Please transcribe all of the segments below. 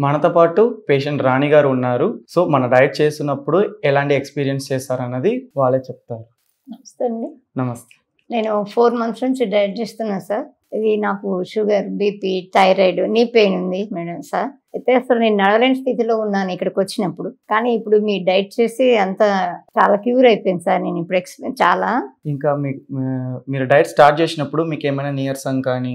మనతో పాటు పేషెంట్ రాణి గారు ఉన్నారు. సో మన డైట్ చేస్తున్నప్పుడు ఎలాంటి ఎక్స్పీరియన్స్ చేస్తారన్నది వాళ్ళే చెప్తారు. నమస్తే అండి. నమస్తే. నేను 4 మంత్స్ నుంచి డైట్ చేస్తున్నా సార్. ఇది నాకు sugar, BP, thyroid, knee pain ఉంది మేడం సార్. అయితే అసలు నేను నడవలేని స్థితిలో ఉన్నాను ఇక్కడికి వచ్చినప్పుడు. కానీ ఇప్పుడు మీ డైట్ చేసి అంత చాలా క్యూర్ అయిపోయింది సార్. నేను ఇప్పుడు చాలా ఇంకా మీరు డైట్ స్టార్ట్ చేసినప్పుడు మీకు ఏమైనా నీరసం కానీ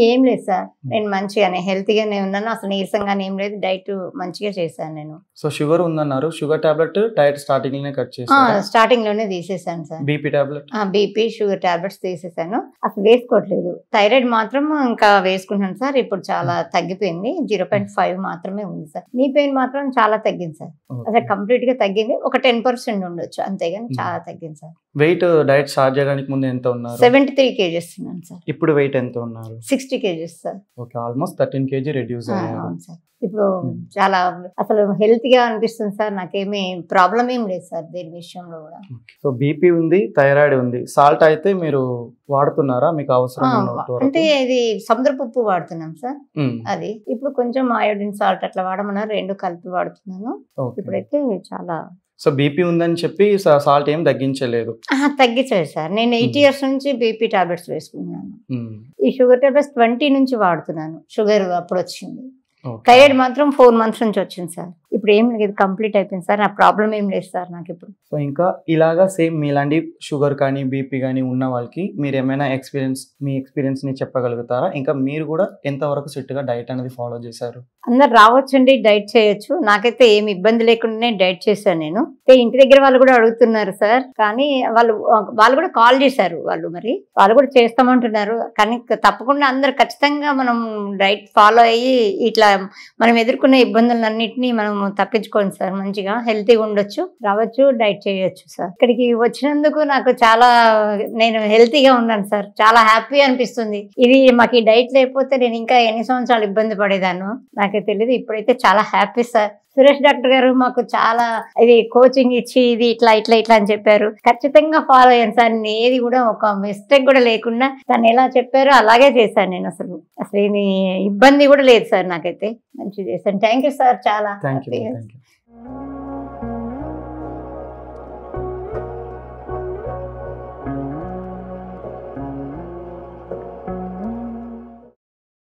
ఏం లేదు సార్. నేను మంచిగానే హెల్తీగానే ఉన్నాను. అసలు నీరసంగానే ఏం లేదు. డైట్ మంచిగా చేశాను నేను. సో షుగర్ ఉందన్నారు. షుగర్ టాబ్లెట్ డైట్ స్టార్టింగ్ లోనే కట్ చేశారు. స్టార్టింగ్ లోనే తీసేసాను sir. BP tablet BP sugar tablets తీసేసాను. అసలు వేసుకోవట్లేదు. థైరాయిడ్ మాత్రం ఇంకా వేసుకుంటున్నాను సార్. ఇప్పుడు చాలా తగ్గిపోయింది. 0.5 మాత్రమే ఉంది సార్. నీ పెయిన్ మాత్రం చాలా తగ్గింది సార్. అసలు కంప్లీట్ గా తగ్గింది. ఒక 10% ఉండొచ్చు అంతేగాని చాలా తగ్గింది సార్. వెయిట్ డైట్ స్టార్ట్ చేయడానికి ముందు ఎంత ఉన్నారు? 73 kgs ఉన్నాను సార్. ఇప్పుడు వెయిట్ ఎంత ఉన్నారు? 60 kgs sir. Okay, almost 13 kg reduce అయ్యారు. అవును సార్. ఇప్పుడు చాలా అసలు హెల్త్ గా అనిపిస్తుంది సార్. నాకేమీ ప్రాబ్లం ఏం లేదు సార్ దేని విషయంలో కూడా. సో బీపీ ఉంది, థైరాయిడ్ ఉంది. సాల్ట్ అయితే మీరు వాడుతున్నారా? మీకు అవసరం అంటే ఇది సముద్రపు ఉప్పు వాడుతున్నాం సార్. అది ఇప్పుడు కొంచెం అయోడిన్ సాల్ట్ అట్లా వాడమన్నారు. 2 కలిపి వాడుతున్నాను. ఇప్పుడైతే చాలా. సో బీపీ ఉందని చెప్పి సాల్ట్ ఏం తగ్గించలేదు? తగ్గించలేదు సార్. నేను 8 years నుంచి బీపీ టాబ్లెట్స్ వేసుకున్నాను. ఈ షుగర్ టాబ్లెట్స్ 20 నుంచి వాడుతున్నాను. షుగర్ అప్పుడు వచ్చింది. థైరాయిడ్ మాత్రం 4 months నుంచి వచ్చింది సార్. ఇప్పుడు ఏం లేదు, కంప్లీట్ అయిపోయింది సార్. నా ప్రాబ్లం ఏం లేదు సార్ నాకు ఇప్పుడు. సో ఇంకా ఇలాగా సేమ్ మీలాంటి షుగర్ కానీ బీపీ కానీ ఉన్న వాళ్ళకి మీరు ఏమైనా మీ ఎక్స్పీరియన్స్ ని చెప్పగలుగుతారా? ఇంకా మీరు కూడా ఎంతవరకు సెట్ గా డైట్ అనేది ఫాలో చేశారు? అందరు రావచ్చండి, డైట్ చేయొచ్చు. నాకైతే ఏమి ఇబ్బంది లేకుండానే డైట్ చేశాను నేను. ఇంటి దగ్గర వాళ్ళు కూడా అడుగుతున్నారు సార్. కానీ వాళ్ళు కూడా కాల్ చేశారు. వాళ్ళు కూడా చేస్తామంటున్నారు. కానీ తప్పకుండా అందరు ఖచ్చితంగా మనం డైట్ ఫాలో అయ్యి ఇట్లా మనం ఎదుర్కొనే ఇబ్బందులన్నింటినీ మనం తప్పించుకోండి సార్. మంచిగా హెల్తీగా ఉండొచ్చు, రావచ్చు, డైట్ చేయొచ్చు సార్. ఇక్కడికి వచ్చినందుకు నాకు నేను హెల్తీగా ఉన్నాను సార్. చాలా హ్యాపీ అనిపిస్తుంది. ఇది మాకు ఈ డైట్ లేకపోతే నేను ఇంకా ఎన్ని సంవత్సరాలు ఇబ్బంది పడేదాన్ని నాకే తెలియదు. ఇప్పుడైతే చాలా హ్యాపీ సార్. సురేష్ డాక్టర్ గారు మాకు చాలా ఇది కోచింగ్ ఇచ్చి ఇది ఇట్లా ఇట్లా ఇట్లా అని చెప్పారు. ఖచ్చితంగా ఫాలో అయ్యాను సార్. ఏది కూడా ఒక మిస్టేక్ కూడా లేకుండా తను ఎలా చెప్పారో అలాగే చేశాను నేను. అసలు ఏమి ఇబ్బంది కూడా లేదు సార్. నాకైతే మంచిగా చేశాను. Thank you sir. చాలా